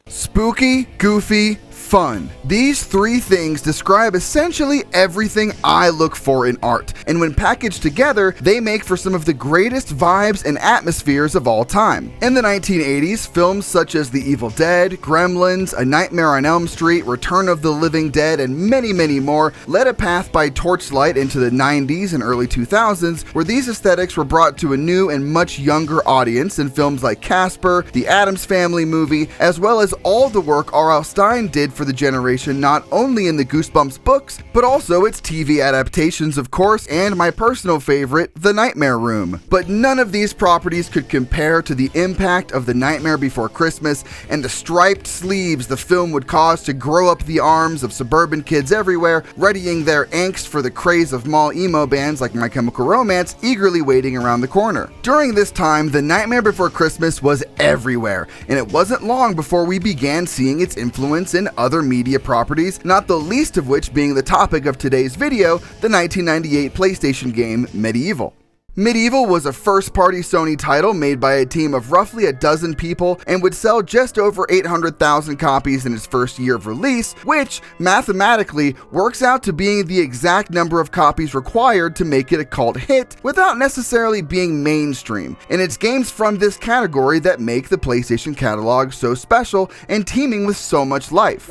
Spooky, goofy, fun. These three things describe essentially everything I look for in art, and when packaged together, they make for some of the greatest vibes and atmospheres of all time. In the 1980s, films such as The Evil Dead, Gremlins, A Nightmare on Elm Street, Return of the Living Dead, and many, many more led a path by torchlight into the 90s and early 2000s, where these aesthetics were brought to a new and much younger audience in films like Casper, The Addams Family movie, as well as all the work R.L. Stine did for the generation, not only in the Goosebumps books, but also its TV adaptations, of course, and my personal favorite, The Nightmare Room. But none of these properties could compare to the impact of The Nightmare Before Christmas and the striped sleeves the film would cause to grow up the arms of suburban kids everywhere, readying their angst for the craze of mall emo bands like My Chemical Romance eagerly waiting around the corner. During this time, The Nightmare Before Christmas was everywhere, and it wasn't long before we began seeing its influence in other media properties, not the least of which being the topic of today's video, the 1998 PlayStation game MediEvil. MediEvil was a first-party Sony title made by a team of roughly a dozen people and would sell just over 800,000 copies in its first year of release, which mathematically works out to being the exact number of copies required to make it a cult hit without necessarily being mainstream. And it's games from this category that make the PlayStation catalog so special and teeming with so much life.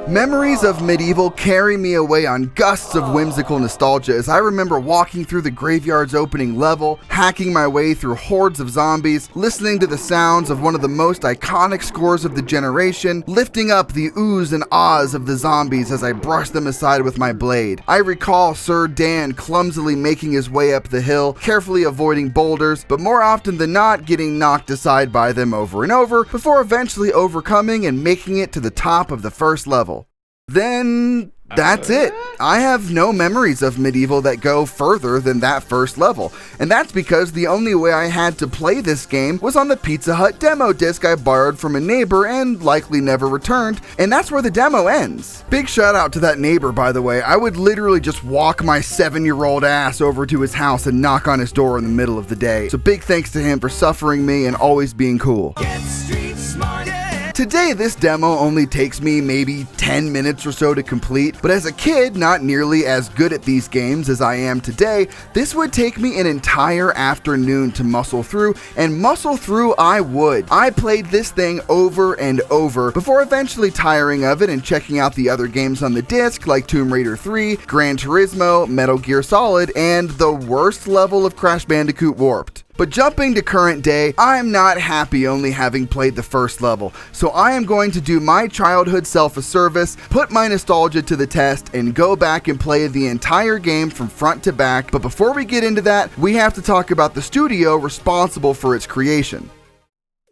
Memories of MediEvil carry me away on gusts of whimsical nostalgia as I remember walking through the graveyard's opening level, hacking my way through hordes of zombies, listening to the sounds of one of the most iconic scores of the generation, lifting up the oohs and ahs of the zombies as I brushed them aside with my blade. I recall Sir Dan clumsily making his way up the hill, carefully avoiding boulders, but more often than not getting knocked aside by them over and over, before eventually overcoming and making it to the top of the first level. Then that's it. I have no memories of MediEvil that go further than that first level, and that's because the only way I had to play this game was on the Pizza Hut demo disc I borrowed from a neighbor and likely never returned, and that's where the demo ends. Big shout out to that neighbor, by the way. I would literally just walk my 7-year-old ass over to his house and knock on his door in the middle of the day. So big thanks to him for suffering me and always being cool. Get street smart. Today, this demo only takes me maybe 10 minutes or so to complete, but as a kid, not nearly as good at these games as I am today, this would take me an entire afternoon to muscle through, and muscle through I would. I played this thing over and over before eventually tiring of it and checking out the other games on the disc like Tomb Raider 3, Gran Turismo, Metal Gear Solid, and the worst level of Crash Bandicoot Warped. But jumping to current day, I'm not happy only having played the first level, so I am going to do my childhood self a service, put my nostalgia to the test, and go back and play the entire game from front to back. But before we get into that, we have to talk about the studio responsible for its creation.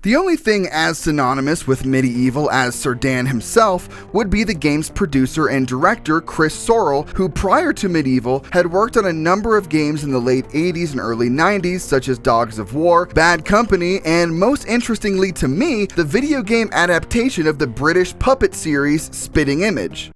The only thing as synonymous with MediEvil as Sir Dan himself would be the game's producer and director Chris Sorrell, who prior to MediEvil had worked on a number of games in the late 80s and early 90s such as Dogs of War, Bad Company, and most interestingly to me, the video game adaptation of the British puppet series Spitting Image.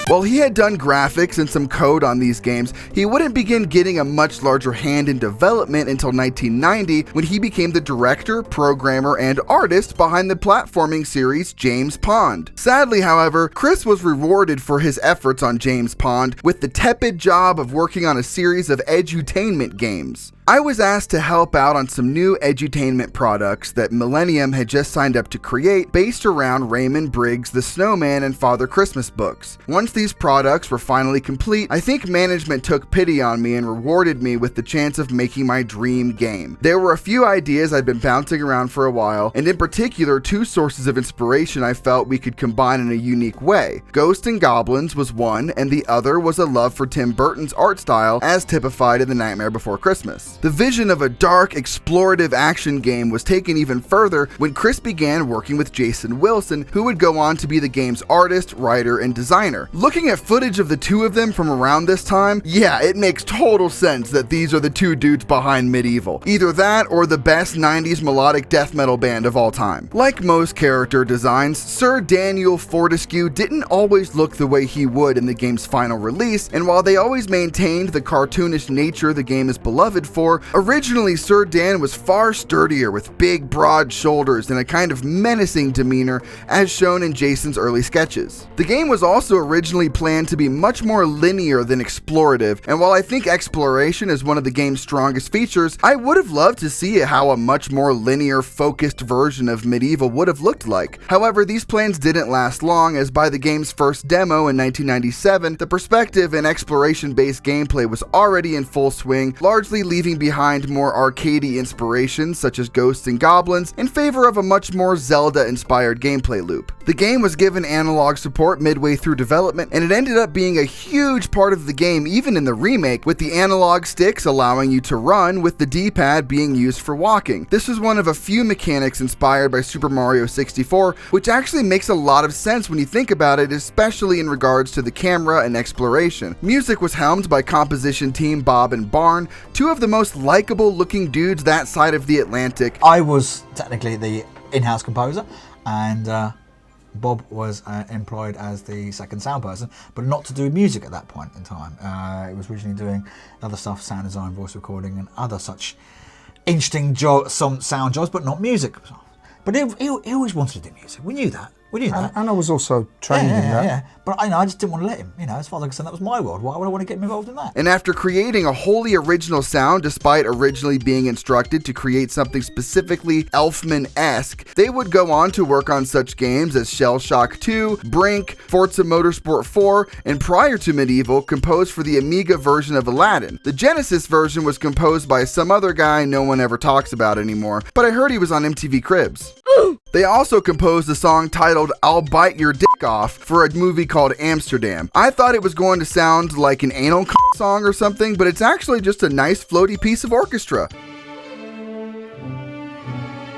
While he had done graphics and some code on these games, he wouldn't begin getting a much larger hand in development until 1990 when he became the director, programmer, and artist behind the platforming series James Pond. Sadly, however, Chris was rewarded for his efforts on James Pond with the tepid job of working on a series of edutainment games. I was asked to help out on some new edutainment products that Millennium had just signed up to create based around Raymond Briggs' The Snowman and Father Christmas books. Once these products were finally complete, I think management took pity on me and rewarded me with the chance of making my dream game. There were a few ideas I'd been bouncing around for a while, and in particular two sources of inspiration I felt we could combine in a unique way. Ghosts and Goblins was one, and the other was a love for Tim Burton's art style as typified in The Nightmare Before Christmas. games. The vision of a dark, explorative action game was taken even further when Chris began working with Jason Wilson, who would go on to be the game's artist, writer, and designer. Looking at footage of the two of them from around this time, yeah, it makes total sense that these are the two dudes behind MediEvil. Either that or the best 90s melodic death metal band of all time. Like most character designs, Sir Daniel Fortescue didn't always look the way he would in the game's final release, and while they always maintained the cartoonish nature the game is beloved for, originally Sir Dan was far sturdier with big, broad shoulders and a kind of menacing demeanor as shown in Jason's early sketches. The game was also originally planned to be much more linear than explorative, and while I think exploration is one of the game's strongest features, I would have loved to see how a much more linear, focused version of MediEvil would have looked like. However, these plans didn't last long, as by the game's first demo in 1997, the perspective and exploration-based gameplay was already in full swing, largely leaving behind more arcadey inspirations such as Ghosts and Goblins in favor of a much more Zelda-inspired gameplay loop. The game was given analog support midway through development, and it ended up being a huge part of the game even in the remake, with the analog sticks allowing you to run, with the D-pad being used for walking. This was one of a few mechanics inspired by Super Mario 64, which actually makes a lot of sense when you think about it, especially in regards to the camera and exploration. Music was helmed by composition team Bob and Barn, two of the most likable looking dudes that side of the Atlantic. I was technically the in-house composer, and Bob was employed as the second sound person, but not to do music at that point in time. It was originally doing other stuff, sound design, voice recording, and other such interesting sound jobs, but not music. But he always wanted to do music. We knew that. And I was also trained in that. Yeah. But I just didn't want to let him. As far as I said, that was my world. Why would I want to get him involved in that? And after creating a wholly original sound, despite originally being instructed to create something specifically Elfman-esque, they would go on to work on such games as Shell Shock 2, Brink, Forza Motorsport 4, and prior to MediEvil, composed for the Amiga version of Aladdin. The Genesis version was composed by some other guy no one ever talks about anymore, but I heard he was on MTV Cribs. They also composed a song titled I'll Bite Your Dick Off for a movie called Amsterdam. I thought it was going to sound like an anal song or something, but it's actually just a nice floaty piece of orchestra.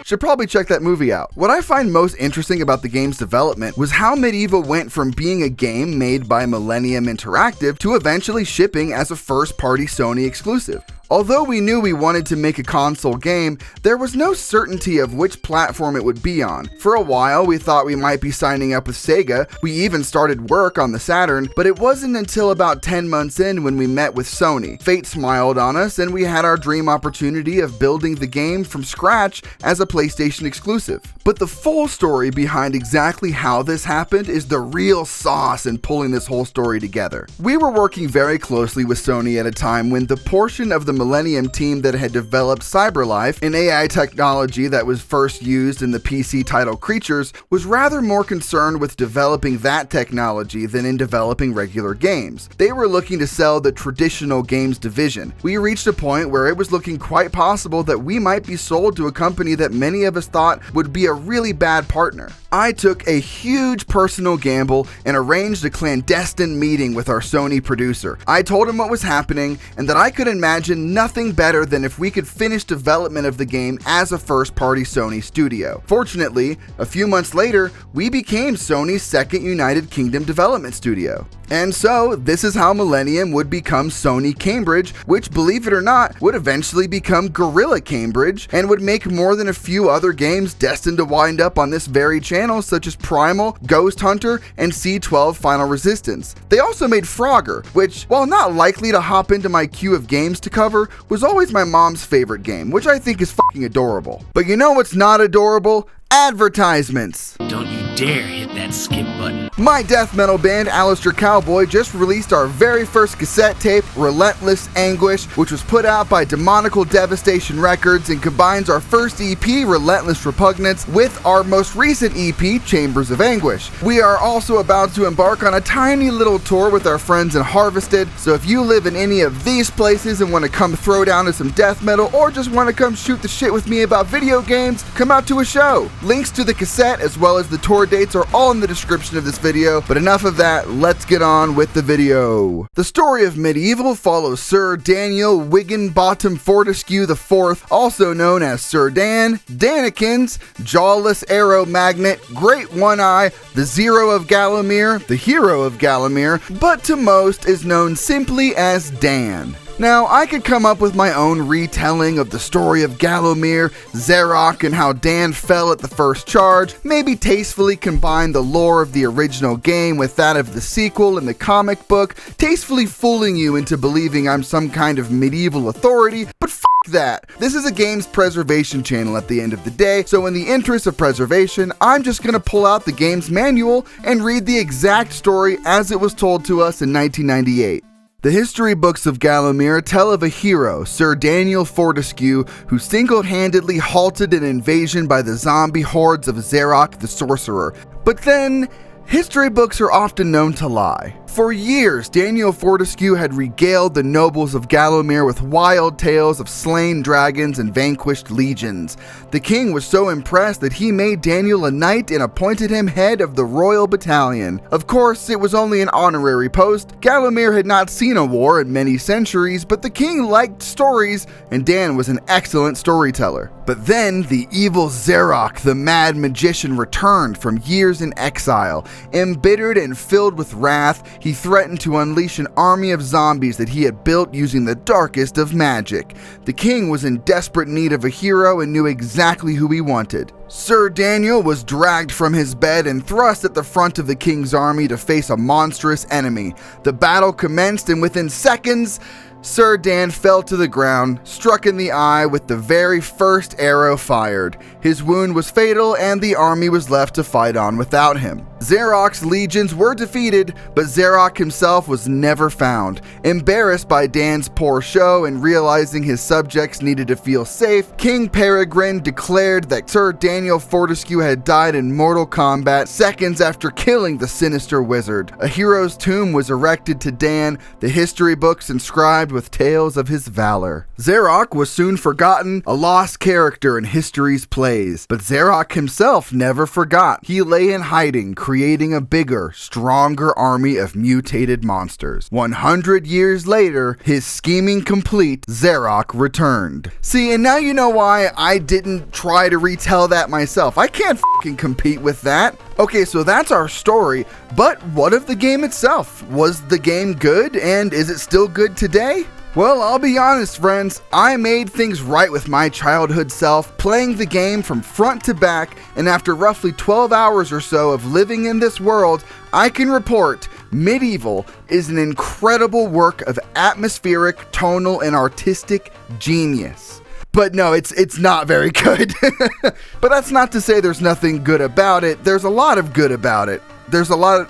Should probably check that movie out. What I find most interesting about the game's development was how MediEvil went from being a game made by Millennium Interactive to eventually shipping as a first-party Sony exclusive. Although we knew we wanted to make a console game, there was no certainty of which platform it would be on. For a while, we thought we might be signing up with Sega. We even started work on the Saturn, but it wasn't until about 10 months in when we met with Sony. Fate smiled on us, and we had our dream opportunity of building the game from scratch as a PlayStation exclusive. But the full story behind exactly how this happened is the real sauce in pulling this whole story together. We were working very closely with Sony at a time when the portion of the Millennium team that had developed CyberLife, an AI technology that was first used in the PC title Creatures, was rather more concerned with developing that technology than in developing regular games. They were looking to sell the traditional games division. We reached a point where it was looking quite possible that we might be sold to a company that many of us thought would be a really bad partner. I took a huge personal gamble and arranged a clandestine meeting with our Sony producer. I told him what was happening and that I could imagine nothing better than if we could finish development of the game as a first-party Sony studio. Fortunately, a few months later, we became Sony's second United Kingdom development studio. And so, this is how Millennium would become Sony Cambridge, which, believe it or not, would eventually become Guerrilla Cambridge, and would make more than a few other games destined to wind up on this very channel, such as Primal, Ghost Hunter, and C12 Final Resistance. They also made Frogger, which, while not likely to hop into my queue of games to cover, was always my mom's favorite game, which I think is fucking adorable. But you know what's not adorable? Advertisements. Don't you dare hit that skip button. My death metal band, Aleister Cowboy, just released our very first cassette tape, Relentless Anguish, which was put out by Demonical Devastation Records and combines our first EP, Relentless Repugnance, with our most recent EP, Chambers of Anguish. We are also about to embark on a tiny little tour with our friends in Harvested, so if you live in any of these places and want to come throw down to some death metal, or just want to come shoot the shit with me about video games, come out to a show. Links to the cassette as well as the tour store dates are all in the description of this video, but enough of that, let's get on with the video. The story of MediEvil follows Sir Daniel Wigginbottom Fortescue IV, also known as Sir Dan, Danakins, Jawless Arrow Magnet, Great One-Eye, the Zero of Gallowmere, the Hero of Gallowmere, but to most is known simply as Dan. Now, I could come up with my own retelling of the story of Gallowmere, Zarok, and how Dan fell at the first charge, maybe tastefully combine the lore of the original game with that of the sequel in the comic book, tastefully fooling you into believing I'm some kind of medieval authority, but f*** that. This is a games preservation channel at the end of the day, so in the interest of preservation, I'm just gonna pull out the game's manual and read the exact story as it was told to us in 1998. The history books of Gallowmere tell of a hero, Sir Daniel Fortescue, who single-handedly halted an invasion by the zombie hordes of Zarok the Sorcerer. But then, history books are often known to lie. For years, Daniel Fortescue had regaled the nobles of Gallowmere with wild tales of slain dragons and vanquished legions. The king was so impressed that he made Daniel a knight and appointed him head of the royal battalion. Of course, it was only an honorary post. Gallowmere had not seen a war in many centuries, but the king liked stories, and Dan was an excellent storyteller. But then, the evil Zarok, the mad magician, returned from years in exile. Embittered and filled with wrath, he threatened to unleash an army of zombies that he had built using the darkest of magic. The king was in desperate need of a hero and knew exactly who he wanted. Sir Daniel was dragged from his bed and thrust at the front of the king's army to face a monstrous enemy. The battle commenced, and within seconds, Sir Dan fell to the ground, struck in the eye with the very first arrow fired. His wound was fatal, and the army was left to fight on without him. Zarok's legions were defeated, but Zarok himself was never found. Embarrassed by Dan's poor show and realizing his subjects needed to feel safe, King Peregrine declared that Sir Daniel Fortescue had died in mortal combat seconds after killing the sinister wizard. A hero's tomb was erected to Dan, the history books inscribed with tales of his valor. Zarok was soon forgotten, a lost character in history's plays, but Zarok himself never forgot. He lay in hiding, creating a bigger, stronger army of mutated monsters. 100 years later, his scheming complete, Zarok returned. See, and now you know why I didn't try to retell that myself. I can't fucking compete with that. Okay, so that's our story, but what of the game itself? Was the game good, and is it still good today? Well, I'll be honest, friends, I made things right with my childhood self, playing the game from front to back, and after roughly 12 hours or so of living in this world, I can report MediEvil is an incredible work of atmospheric, tonal, and artistic genius. But no, it's not very good. But that's not to say there's nothing good about it. There's a lot of good about it. There's a lot of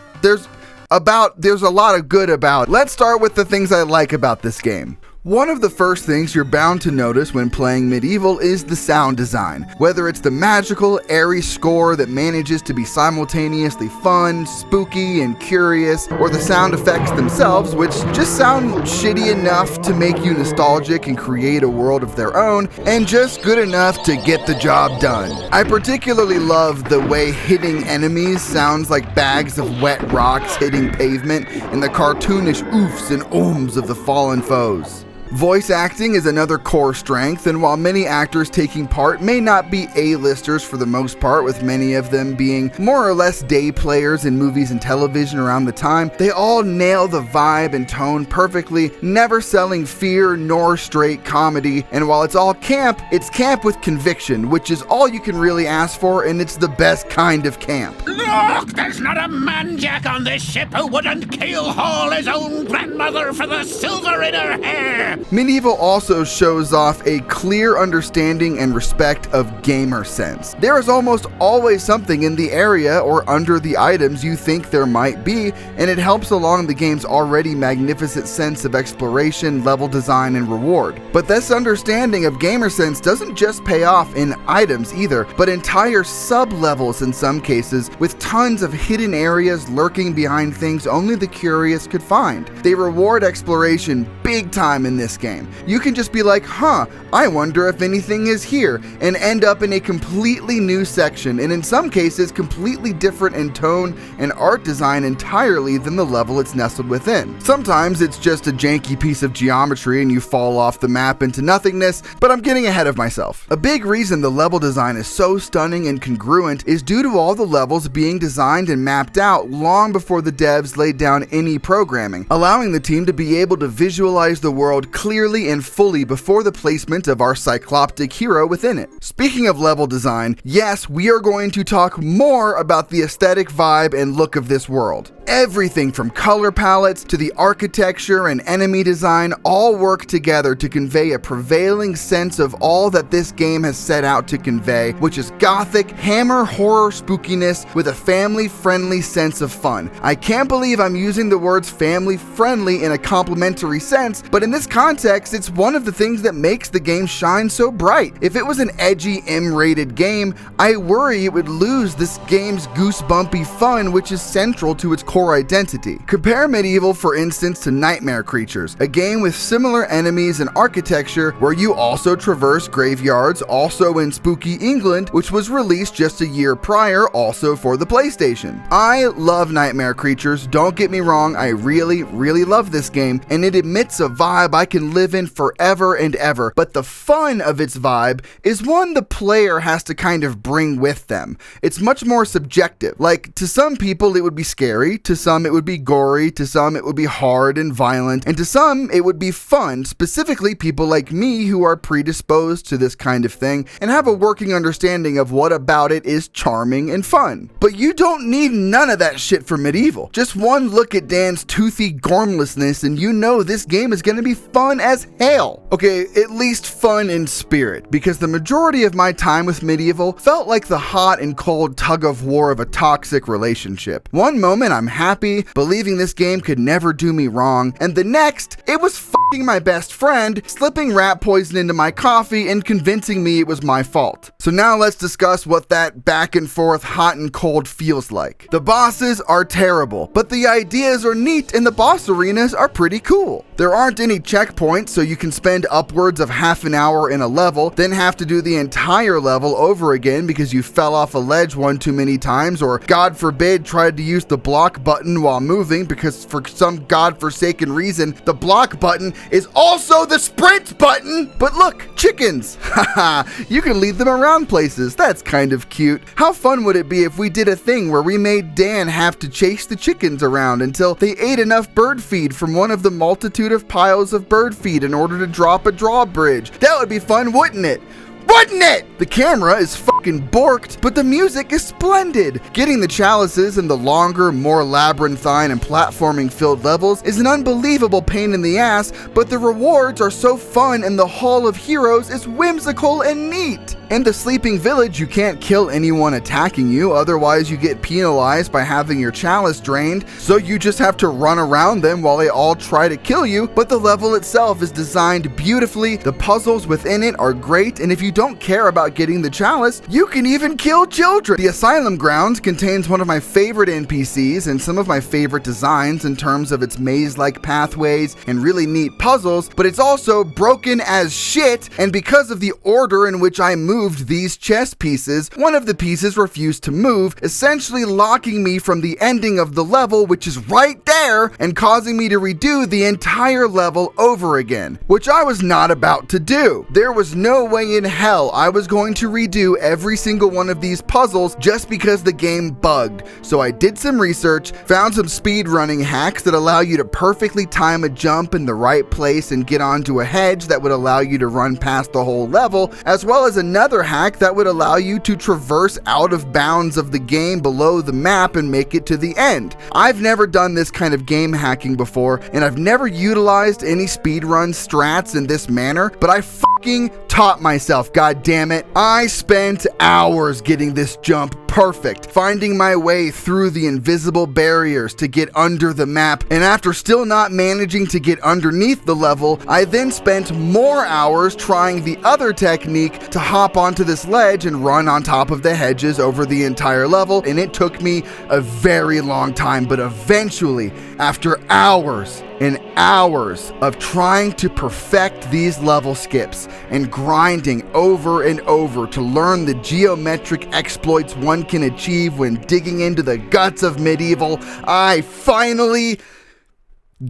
good about it. Let's start with the things I like about this game. One of the first things you're bound to notice when playing MediEvil is the sound design. Whether it's the magical, airy score that manages to be simultaneously fun, spooky, and curious, or the sound effects themselves, which just sound shitty enough to make you nostalgic and create a world of their own, and just good enough to get the job done. I particularly love the way hitting enemies sounds like bags of wet rocks hitting pavement, and the cartoonish oofs and ooms of the fallen foes. Voice acting is another core strength, and while many actors taking part may not be A-listers for the most part, with many of them being more or less day players in movies and television around the time, they all nail the vibe and tone perfectly, never selling fear nor straight comedy, and while it's all camp, it's camp with conviction, which is all you can really ask for, and it's the best kind of camp. Look, there's not a man-jack on this ship who wouldn't keel-haul his own grandmother for the silver in her hair! MediEvil also shows off a clear understanding and respect of gamer sense. There is almost always something in the area or under the items you think there might be, and it helps along the game's already magnificent sense of exploration, level design, and reward. But this understanding of gamer sense doesn't just pay off in items either, but entire sub-levels in some cases, with tons of hidden areas lurking behind things only the curious could find. They reward exploration big time in this this game. You can just be like, huh, I wonder if anything is here, and end up in a completely new section, and in some cases completely different in tone and art design entirely than the level it's nestled within. Sometimes it's just a janky piece of geometry and you fall off the map into nothingness, but I'm getting ahead of myself. A big reason the level design is so stunning and congruent is due to all the levels being designed and mapped out long before the devs laid down any programming, allowing the team to be able to visualize the world clearly and fully before the placement of our cycloptic hero within it. Speaking of level design, yes, we are going to talk more about the aesthetic vibe and look of this world. Everything from color palettes to the architecture and enemy design all work together to convey a prevailing sense of all that this game has set out to convey, which is gothic, hammer horror spookiness with a family-friendly sense of fun. I can't believe I'm using the words family-friendly in a complimentary sense, but in this context, it's one of the things that makes the game shine so bright. If it was an edgy, M-rated game, I worry it would lose this game's goosebumpy fun, which is central to its core identity. Compare MediEvil, for instance, to Nightmare Creatures, a game with similar enemies and architecture where you also traverse graveyards, also in spooky England, which was released just a year prior, also for the PlayStation. I love Nightmare Creatures, don't get me wrong, I really love this game, and it emits a vibe I can live in forever and ever, but the fun of its vibe is one the player has to kind of bring with them. It's much more subjective. Like, to some people it would be scary, to some it would be gory, to some it would be hard and violent, and to some it would be fun, specifically people like me who are predisposed to this kind of thing and have a working understanding of what about it is charming and fun. But you don't need none of that shit for MediEvil. Just one look at Dan's toothy gormlessness and you know this game is gonna be fun as hell. Okay, at least fun in spirit, because the majority of my time with MediEvil felt like the hot and cold tug of war of a toxic relationship. One moment I'm happy, believing this game could never do me wrong, and the next, it was f***ing my best friend, slipping rat poison into my coffee and convincing me it was my fault. So now let's discuss what that back and forth hot and cold feels like. The bosses are terrible, but the ideas are neat and the boss arenas are pretty cool. There aren't any checkpoints, so you can spend upwards of half an hour in a level, then have to do the entire level over again because you fell off a ledge one too many times, or God forbid tried to use the block button while moving because for some godforsaken reason, the block button is also the sprint button. But look, chickens, haha, you can lead them around places. That's kind of cute. How fun would it be if we did a thing where we made Dan have to chase the chickens around until they ate enough bird feed from one of the multitude of piles of bird feed in order to drop a drawbridge? That would be fun, wouldn't it? Wouldn't it? The camera is fucking borked, but the music is splendid. Getting the chalices in the longer, more labyrinthine and platforming filled levels is an unbelievable pain in the ass, but the rewards are so fun and the Hall of Heroes is whimsical and neat. In the Sleeping Village, you can't kill anyone attacking you, otherwise you get penalized by having your chalice drained, so you just have to run around them while they all try to kill you, but the level itself is designed beautifully, the puzzles within it are great, and if you don't care about getting the chalice, you can even kill children. The Asylum Grounds contains one of my favorite NPCs and some of my favorite designs in terms of its maze-like pathways and really neat puzzles, but it's also broken as shit, and because of the order in which I moved these chess pieces, one of the pieces refused to move, essentially locking me from the ending of the level, which is right there, and causing me to redo the entire level over again, which I was not about to do. There was no way in hell I was going to redo every single one of these puzzles just because the game bugged. So I did some research, found some speedrunning hacks that allow you to perfectly time a jump in the right place and get onto a hedge that would allow you to run past the whole level, as well as another hack that would allow you to traverse out of bounds of the game below the map and make it to the end. I've never done this kind of game hacking before, and I've never utilized any speedrun strats in this manner, but I fucking taught myself, god damn it. I spent hours getting this jump perfect, finding my way through the invisible barriers to get under the map, and after still not managing to get underneath the level, I then spent more hours trying the other technique to hop onto this ledge and run on top of the hedges over the entire level, and it took me a very long time, but eventually, after hours and hours of trying to perfect these level skips and grinding over and over to learn the geometric exploits one can achieve when digging into the guts of MediEvil, I finally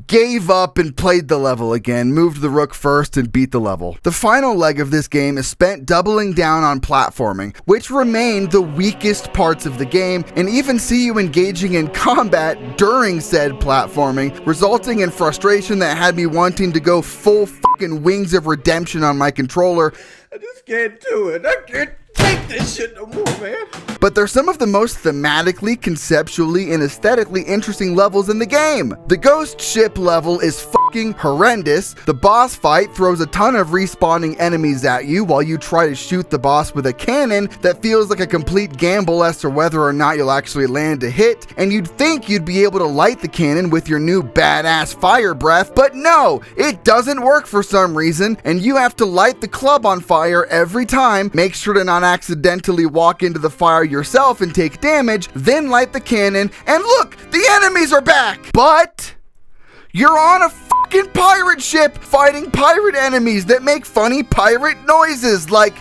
gave up and played the level again, moved the rook first and beat the level. The final leg of this game is spent doubling down on platforming, which remained the weakest parts of the game, and even see you engaging in combat during said platforming, resulting in frustration that had me wanting to go full fucking Wings of Redemption on my controller. I just can't do it. I can't take this shit no more, man. But they're some of the most thematically, conceptually, and aesthetically interesting levels in the game. The ghost ship level is fucking horrendous. The boss fight throws a ton of respawning enemies at you while you try to shoot the boss with a cannon that feels like a complete gamble as to whether or not you'll actually land a hit, and you'd think you'd be able to light the cannon with your new badass fire breath, but no, it doesn't work for some reason, and you have to light the club on fire every time, make sure to not accidentally walk into the fire yourself and take damage, then light the cannon, and look, the enemies are back! But you're on a fucking pirate ship fighting pirate enemies that make funny pirate noises like...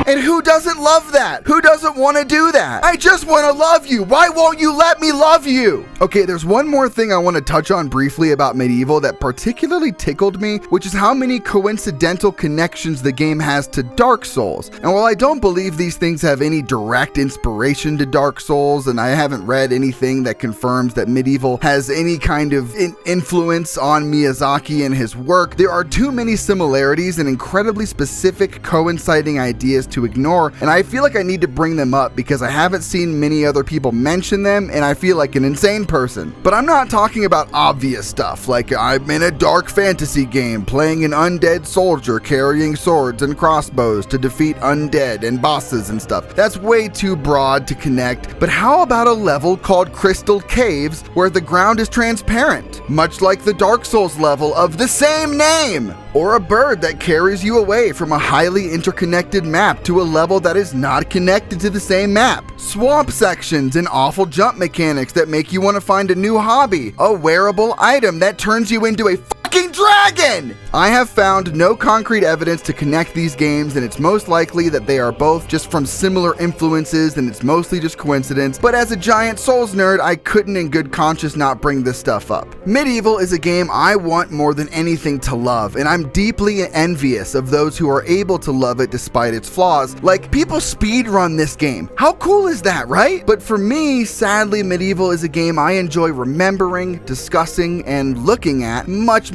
And who doesn't love that? Who doesn't want to do that? I just want to love you. Why won't you let me love you? Okay, there's one more thing I want to touch on briefly about MediEvil that particularly tickled me, which is how many coincidental connections the game has to Dark Souls. And while I don't believe these things have any direct inspiration to Dark Souls, and I haven't read anything that confirms that MediEvil has any kind of influence on Miyazaki and his work, there are too many similarities and incredibly specific coinciding ideas to ignore, and I feel like I need to bring them up because I haven't seen many other people mention them, and I feel like an insane person. But I'm not talking about obvious stuff, like I'm in a dark fantasy game playing an undead soldier carrying swords and crossbows to defeat undead and bosses and stuff. That's way too broad to connect, but how about a level called Crystal Caves where the ground is transparent, much like the Dark Souls level of the same name? Or a bird that carries you away from a highly interconnected map to a level that is not connected to the same map. Swamp sections and awful jump mechanics that make you want to find a new hobby. A wearable item that turns you into a fucking dragon! I have found no concrete evidence to connect these games, and it's most likely that they are both just from similar influences and it's mostly just coincidence, but as a giant Souls nerd, I couldn't in good conscience not bring this stuff up. MediEvil is a game I want more than anything to love, and I'm deeply envious of those who are able to love it despite its flaws. Like, people speedrun this game. How cool is that, right? But for me, sadly, MediEvil is a game I enjoy remembering, discussing, and looking at much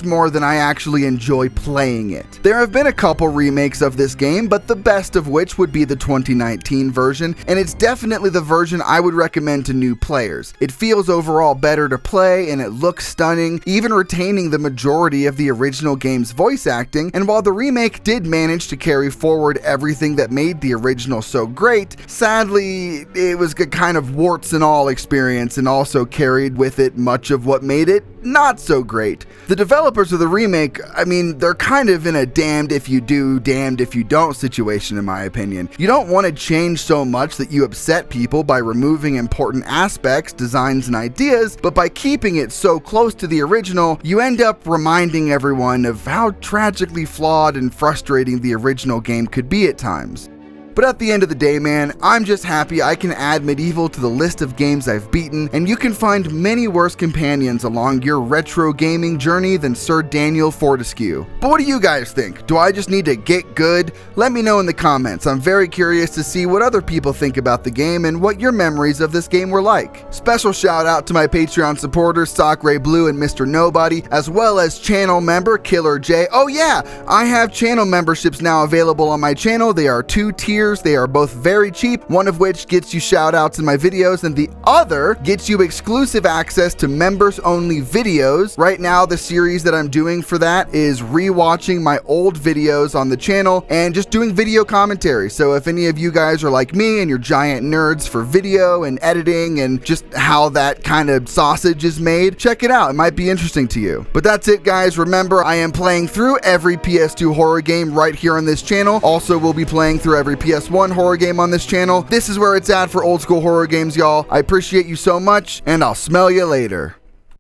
more than I actually enjoy playing it. There have been a couple remakes of this game, but the best of which would be the 2019 version, and it's definitely the version I would recommend to new players. It feels overall better to play, and it looks stunning, even retaining the majority of the original game's voice acting, and while the remake did manage to carry forward everything that made the original so great, sadly, it was a kind of warts and all experience and also carried with it much of what made it not so great. The developers of the remake, I mean, they're kind of in a damned if you do, damned if you don't situation in my opinion. You don't want to change so much that you upset people by removing important aspects, designs, and ideas, but by keeping it so close to the original, you end up reminding everyone of how tragically flawed and frustrating the original game could be at times. But at the end of the day, man, I'm just happy I can add MediEvil to the list of games I've beaten, and you can find many worse companions along your retro gaming journey than Sir Daniel Fortescue. But what do you guys think? Do I just need to get good? Let me know in the comments. I'm very curious to see what other people think about the game and what your memories of this game were like. Special shout out to my Patreon supporters, Sock Ray Blue and Mr. Nobody, as well as channel member Kil13r Jay. Oh yeah, I have channel memberships now available on my channel. They are 2 tiers. They are both very cheap, one of which gets you shout outs in my videos and the other gets you exclusive access to members only videos. Right now, the series that I'm doing for that is rewatching my old videos on the channel and just doing video commentary. So if any of you guys are like me and you're giant nerds for video and editing and just how that kind of sausage is made, check it out. It might be interesting to you. But that's it, guys. Remember, I am playing through every PS2 horror game right here on this channel. Also, we'll be playing through every PS3 PS1 horror game on this channel. This is where it's at for old school horror games, y'all. I appreciate you so much, and I'll smell you later.